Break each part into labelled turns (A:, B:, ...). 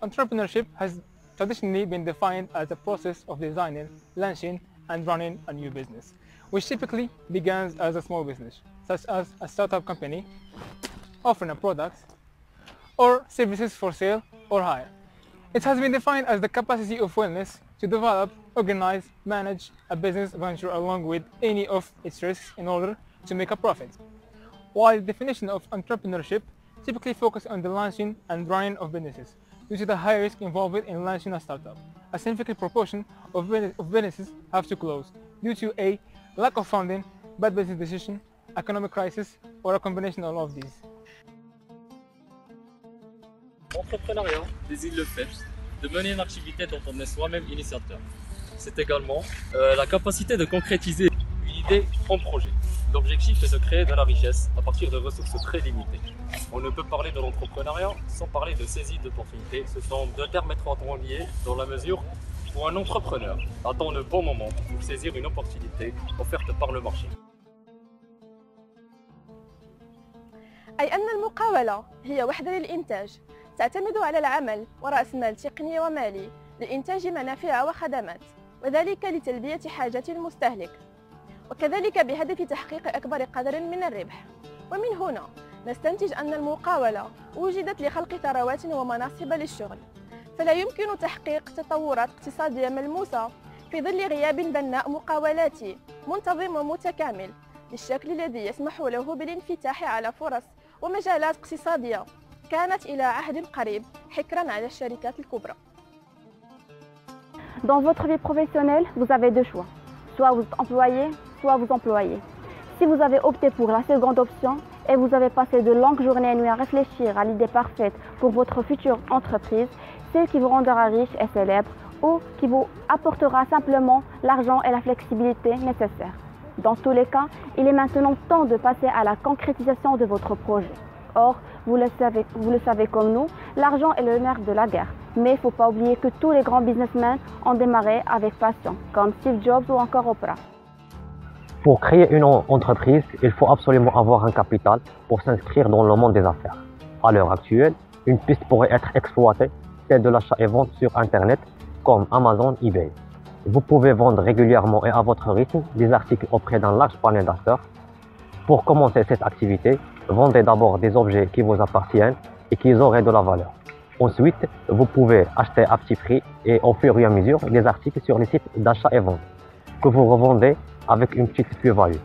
A: Entrepreneurship has traditionally been defined as a process of designing, launching, and running a new business, which typically begins as a small business, such as a startup company offering a product or services for sale or hire. It has been defined as the capacity of willingness to develop, organize, manage a business venture along with any of its risks in order to make a profit. While the definition of entrepreneurship typically focuses on the launching and running of businesses, due to the high risk involved in launching a startup, a significant proportion of businesses have to close due to a lack of funding, bad business decision, economic crisis, or a combination of all of these.
B: L'entrepreneuriat désigne le fait de mener une activité dont on est soi-même initiateur. C'est également la capacité de concrétiser une idée en projet. L'objectif est de créer de la richesse à partir de ressources très limitées. On ne peut parler de l'entrepreneuriat sans parler de saisie d'opportunités. Ce sont deux termes étroitement liés dans la mesure où un entrepreneur attend le bon moment pour saisir une opportunité offerte par le marché.
C: أي أن المقاولة هي وحدة للإنتاج تعتمد على العمل ورأس مال تقني ومالي لإنتاج منافع وخدمات، وذلك لتلبية حاجات المستهلك، وكذلك بهدف تحقيق أكبر قدر من الربح. ومن هنا نستنتج أن المقاولة وجدت لخلق ثروات ومناصب للشغل، فلا يمكن تحقيق تطورات اقتصادية ملموسة في ظل غياب بناء مقاولاتي منتظم ومتكامل بالشكل الذي يسمح له بالانفتاح على فرص ومجالات اقتصادية كانت إلى عهد قريب حكراً على الشركات الكبرى.
D: Dans votre vie professionnelle, vous avez deux choix. Soit vous êtes employé, soit vous employez. Si vous avez opté pour la seconde option et vous avez passé de longues journées et nuits à réfléchir à l'idée parfaite pour votre future entreprise, celle qui vous rendra riche et célèbre ou qui vous apportera simplement l'argent et la flexibilité nécessaires. Dans tous les cas, il est maintenant temps de passer à la concrétisation de votre projet. Or, vous le savez comme nous, l'argent est le nerf de la guerre. Mais il ne faut pas oublier que tous les grands businessmen ont démarré avec passion, comme Steve Jobs ou encore Oprah.
E: Pour créer une entreprise, il faut absolument avoir un capital pour s'inscrire dans le monde des affaires. À l'heure actuelle, une piste pourrait être exploitée, celle de l'achat et vente sur Internet, comme Amazon, eBay. Vous pouvez vendre régulièrement et à votre rythme des articles auprès d'un large panel d'acheteurs. Pour commencer cette activité, vendez d'abord des objets qui vous appartiennent et qui auraient de la valeur. Ensuite, vous pouvez acheter à petit prix et au fur et à mesure des articles sur les sites d'achat et vente que vous revendez avec une petite plus-value.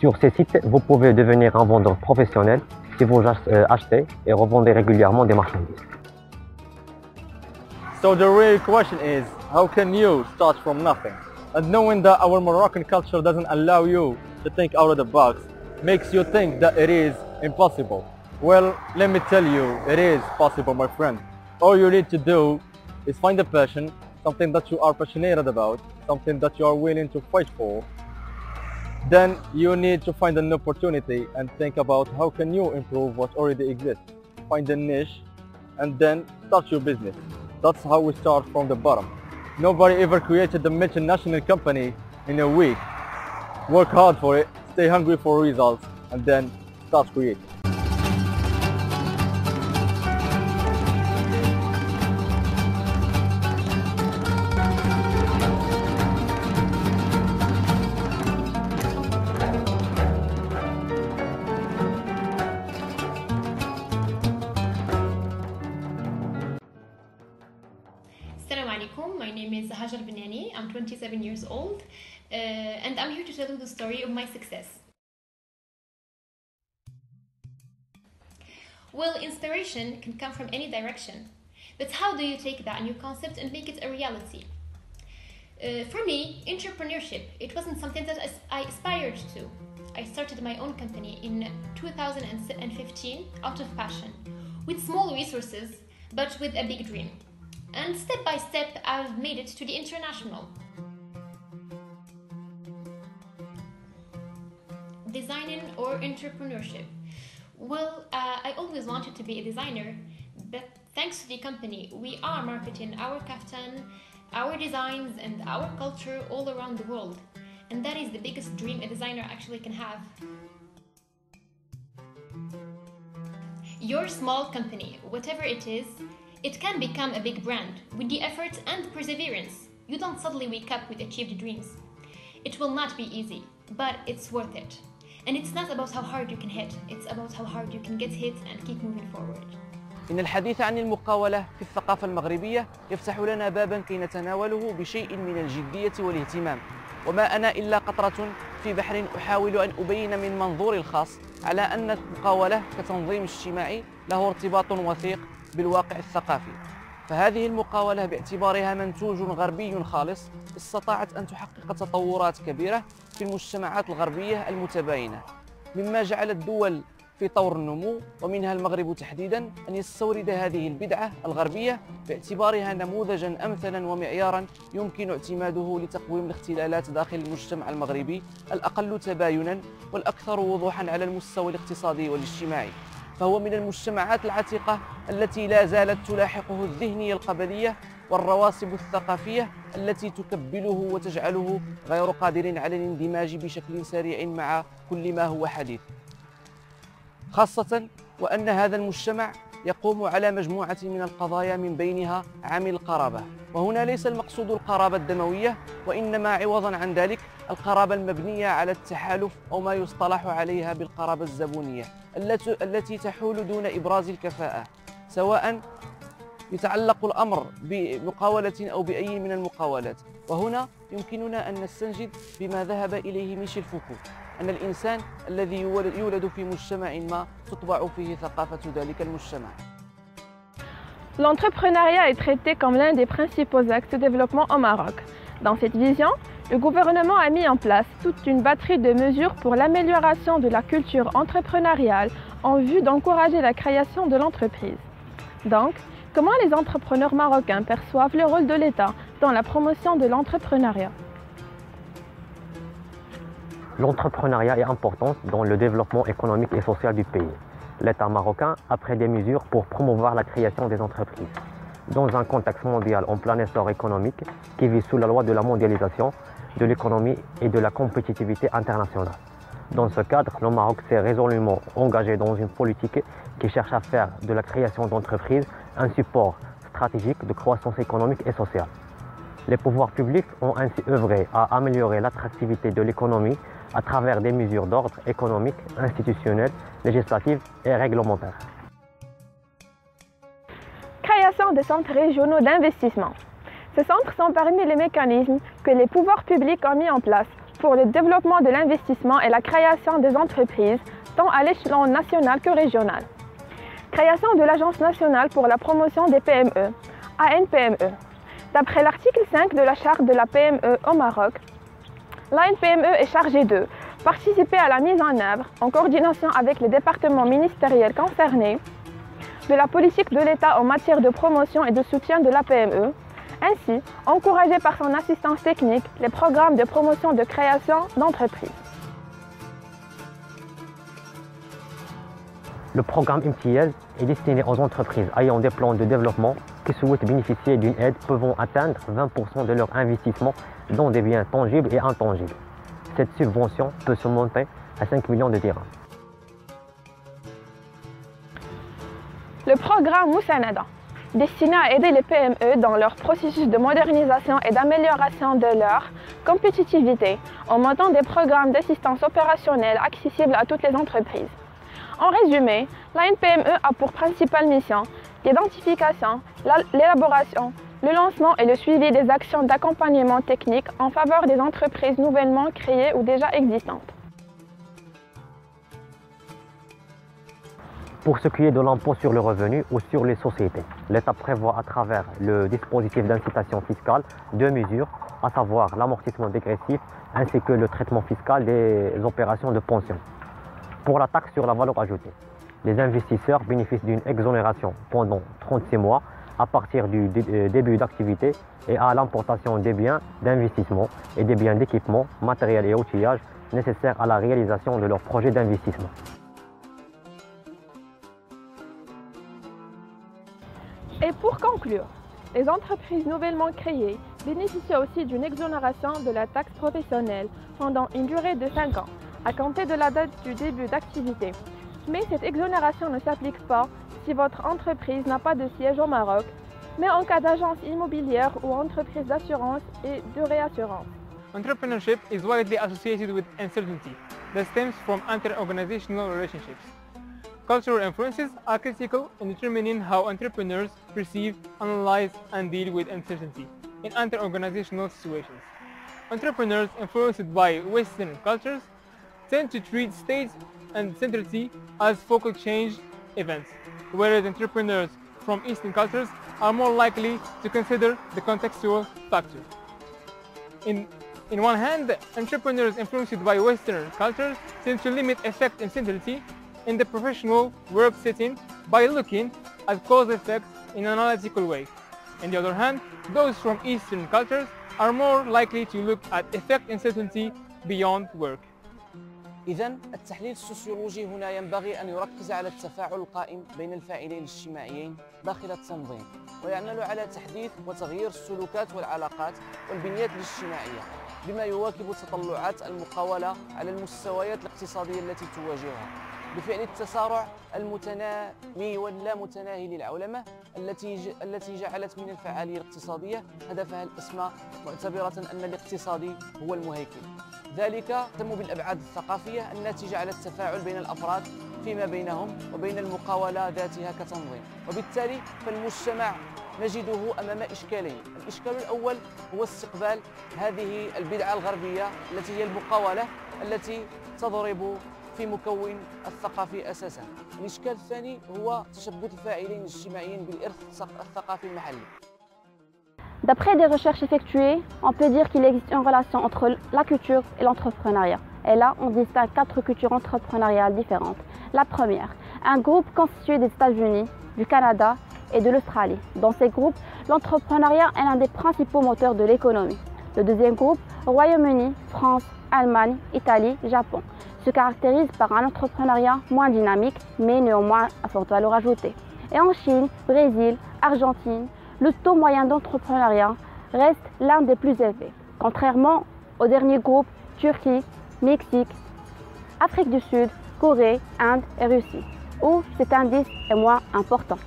E: Sur ces sites, vous pouvez devenir un vendeur professionnel si vous achetez et revendez régulièrement des marchandises.
F: So the real question is, how can you start from nothing? And knowing that our Moroccan culture doesn't allow you to think out of the box, makes you think that it is impossible. Well, let me tell you, it is possible, my friend. All you need to do is find a passion, something that you are passionate about, something that you are willing to fight for. Then you need to find an opportunity and think about how can you improve what already exists. Find a niche and then start your business. That's how we start from the bottom. Nobody ever created a multinational company in a week. Work hard for it, stay hungry for results, and then start creating.
G: Assalamu alaikum, my name is Hajar Binani, I'm 27 years old and I'm here to tell you the story of my success. Well, inspiration can come from any direction, but how do you take that new concept and make it a reality? For me, entrepreneurship, it wasn't something that I aspired to. I started my own company in 2015 out of passion, with small resources, but with a big dream. And step by step, I've made it to the international. Designing or entrepreneurship? Well, I always wanted to be a designer, but thanks to the company, we are marketing our kaftan, our designs and our culture all around the world. And that is the biggest dream a designer actually can have. Your small company, whatever it is, it can become a big brand with the effort and perseverance. You don't suddenly wake up with achieved dreams. It will not be easy, but it's worth it. And it's not about how hard you can hit, it's about how hard you can get hit and keep moving forward.
H: إن الحديث عن المقاولة في الثقافة المغربية يفتح لنا باباً كي نتناوله بشيء من الجدية والاهتمام، وما أنا إلا قطرة في بحر أحاول أن أبين من منظوري الخاص على أن المقاولة كتنظيم اجتماعي له ارتباط وثيق بالواقع الثقافي. فهذه المقاولة باعتبارها منتوج غربي خالص استطاعت أن تحقق تطورات كبيرة في المجتمعات الغربية المتباينة، مما جعل الدول في طور النمو ومنها المغرب تحديداً أن يستورد هذه البدعة الغربية باعتبارها نموذجاً أمثلاً ومعياراً يمكن اعتماده لتقويم الاختلالات داخل المجتمع المغربي الأقل تبايناً والأكثر وضوحاً على المستوى الاقتصادي والاجتماعي. فهو من المجتمعات العتيقة التي لا زالت تلاحقه الذهنية القبلية والرواسب الثقافية التي تكبله وتجعله غير قادر على الاندماج بشكل سريع مع كل ما هو حديث، خاصة وأن هذا المجتمع يقوم على مجموعة من القضايا من بينها عامل القرابة، وهنا ليس المقصود القرابة الدموية، وإنما عوضاً عن ذلك القرابة المبنية على التحالف أو ما يصطلح عليها بالقرابة الزبونية التي تحول دون إبراز الكفاءة، سواء يتعلق الأمر بمقاولة أو بأي من المقاولات. وهنا يمكننا أن نستنجد بما ذهب إليه ميشيل فوكو، أن الإنسان الذي يولد في مجتمع ما تطبع فيه ثقافة ذلك المجتمع.
C: L'entrepreneuriat est traité comme l'un des principaux axes de développement au Maroc. Dans cette vision, le gouvernement a mis en place toute une batterie de mesures pour l'amélioration de la culture entrepreneuriale en vue d'encourager la création de l'entreprise. Donc, comment les entrepreneurs marocains perçoivent le rôle de l'État dans la promotion de l'entrepreneuriat?
E: L'entrepreneuriat est important dans le développement économique et social du pays. L'État marocain a pris des mesures pour promouvoir la création des entreprises. Dans un contexte mondial en plein essor économique qui vit sous la loi de la mondialisation, de l'économie et de la compétitivité internationale. Dans ce cadre, le Maroc s'est résolument engagé dans une politique qui cherche à faire de la création d'entreprises un support stratégique de croissance économique et sociale. Les pouvoirs publics ont ainsi œuvré à améliorer l'attractivité de l'économie à travers des mesures d'ordre économique, institutionnel, législatif et réglementaire.
C: Création des centres régionaux d'investissement. Ces centres sont parmi les mécanismes que les pouvoirs publics ont mis en place pour le développement de l'investissement et la création des entreprises, tant à l'échelon national que régional. Création de l'Agence nationale pour la promotion des PME, ANPME. D'après l'article 5 de la Charte de la PME au Maroc, l'ANPME est chargée de participer à la mise en œuvre, en coordination avec les départements ministériels concernés, de la politique de l'État en matière de promotion et de soutien de la PME, ainsi encourager par son assistance technique les programmes de promotion de création d'entreprises.
E: Le programme MTIES est destiné aux entreprises ayant des plans de développement qui souhaitent bénéficier d'une aide pouvant atteindre 20% de leur investissement dans des biens tangibles et intangibles. Cette subvention peut se monter à 5 millions de dirhams.
C: Le programme Moussanada, destiné à aider les PME dans leur processus de modernisation et d'amélioration de leur compétitivité en montant des programmes d'assistance opérationnelle accessibles à toutes les entreprises. En résumé, l'ANPME a pour principale mission l'identification, l'élaboration, le lancement et le suivi des actions d'accompagnement technique en faveur des entreprises nouvellement créées ou déjà existantes.
E: Pour ce qui est de l'impôt sur le revenu ou sur les sociétés, l'État prévoit à travers le dispositif d'incitation fiscale deux mesures, à savoir l'amortissement dégressif ainsi que le traitement fiscal des opérations de pension. Pour la taxe sur la valeur ajoutée, les investisseurs bénéficient d'une exonération pendant 36 mois à partir du début d'activité et à l'importation des biens d'investissement et des biens d'équipement, matériel et outillage nécessaires à la réalisation de leurs projets d'investissement.
C: Et pour conclure, les entreprises nouvellement créées bénéficient aussi d'une exonération de la taxe professionnelle pendant une durée de 5 ans, à compter de la date du début d'activité. Mais cette exonération ne s'applique pas si votre entreprise n'a pas de siège au Maroc, mais en cas d'agence immobilière ou entreprise d'assurance et de réassurance.
A: Entrepreneurship is widely associated with uncertainty that stems from inter-organizational relationships. Cultural influences are critical in determining how entrepreneurs perceive, analyze, and deal with uncertainty in inter-organizational situations. Entrepreneurs influenced by Western cultures tend to treat state uncertainty as focal change events, whereas entrepreneurs from Eastern cultures are more likely to consider the contextual factor. In one hand, entrepreneurs influenced by Western cultures tend to limit effect uncertainty in the professional work setting by looking at cause-effect in an analytical way. On the other hand, those from Eastern cultures are more likely to look at effect uncertainty beyond work.
H: إذن التحليل السوسيولوجي هنا ينبغي أن يركز على التفاعل القائم بين الفاعلين الاجتماعيين داخل التنظيم، ويعمل على تحديث وتغيير السلوكات والعلاقات والبنيات الاجتماعية بما يواكب تطلعات المقاولة على المستويات الاقتصادية التي تواجهها، بفعل التسارع المتنامي واللامتناهي للعولمة التي جعلت من الفعالية الاقتصادية هدفها الأسمى، معتبرة أن الاقتصادي هو المهيكل. ذلك تم بالأبعاد الثقافية الناتجة على التفاعل بين الأفراد فيما بينهم وبين المقاولة ذاتها كتنظيم، وبالتالي فالمجتمع نجده أمام إشكالين. الإشكال الأول هو استقبال هذه البدعة الغربية التي هي المقاولة التي تضرب في مكون الثقافي أساساً. الإشكال الثاني هو تشبث الفاعلين الاجتماعيين بالإرث الثقافي المحلي.
D: D'après des recherches effectuées, on peut dire qu'il existe une relation entre la culture et l'entrepreneuriat. Et là, on distingue 4 cultures entrepreneuriales différentes. La première, un groupe constitué des États-Unis, du Canada et de l'Australie. Dans ces groupes, l'entrepreneuriat est l'un des principaux moteurs de l'économie. Le deuxième groupe, Royaume-Uni, France, Allemagne, Italie, Japon, se caractérise par un entrepreneuriat moins dynamique, mais néanmoins à forte valeur ajoutée. Et en Chine, Brésil, Argentine, le taux moyen d'entrepreneuriat reste l'un des plus élevés, contrairement au dernier groupe Turquie, Mexique, Afrique du Sud, Corée, Inde et Russie, où cet indice est moins important.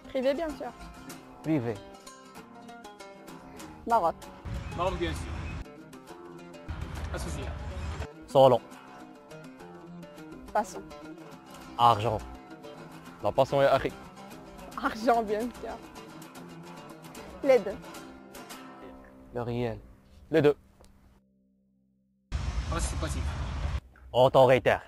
C: Privé, bien sûr.
H: Privé.
C: Maroc.
A: Maroc, bien sûr. Associé.
E: Solo.
C: Passons.
F: Argent. La passion est archi.
C: Argent, bien sûr. Les deux.
H: Le réel.
F: Les deux.
A: Passif.
E: Autoritaire.